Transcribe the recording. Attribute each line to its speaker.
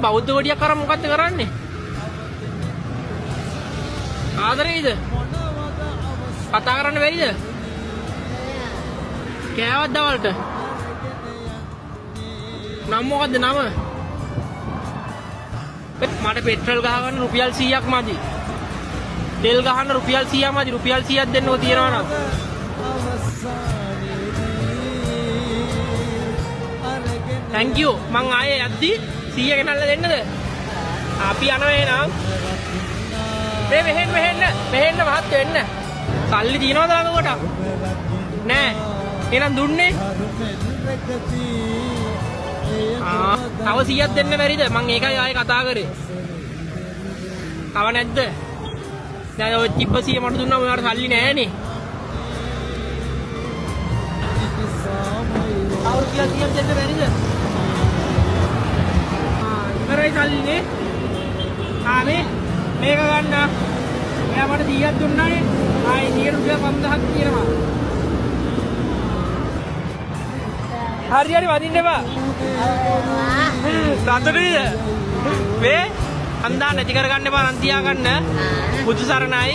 Speaker 1: බෞද්ධ ගොඩියක් අරන් මොකද්ද කරන්නේ? ආදරේද? කතා කරන්න බැරිද? කෑවත් දවල්ට. නම මොකද්ද නම? මට පෙට්‍රල් ගහගන්න රුපියල් 100ක් මදි. තෙල් ගහන්න රුපියල් 100ක් මදි. රුපියල් 100ක් දෙන්නව තියනවා නම්. thank you. මං ආයේ යද්දි 100 ගෙනල්ලා දෙන්නද? අපි යනවා එහෙනම්. මේ මෙහෙන්න මහත් වෙන්න. සල්ලි තියනවද ළඟ කොට? නෑ. එහෙනම් දුන්නේ? තව 100ක් දෙන්න බැරිද? මං ඒකයි ආයේ කතා කරේ. තව නැද්ද? දැන් ඔය තිබ්බ 100 මට දුන්නා මොනවාට සල්ලි නෑනේ. තව රුපියල් 100ක් දෙන්න බැරිද? ඉවරයි සල්ලිනේ. මේක ගන්න. එයා මට 100ක් දුන්නානේ. ආයේ 100 රුපියල් 5000ක් තියෙනවා. හරි වදින්න එපා. සතුටුද? මේ අන්දා නැති කරගන්න එපා නම් තියාගන්න. බුදු සරණයි.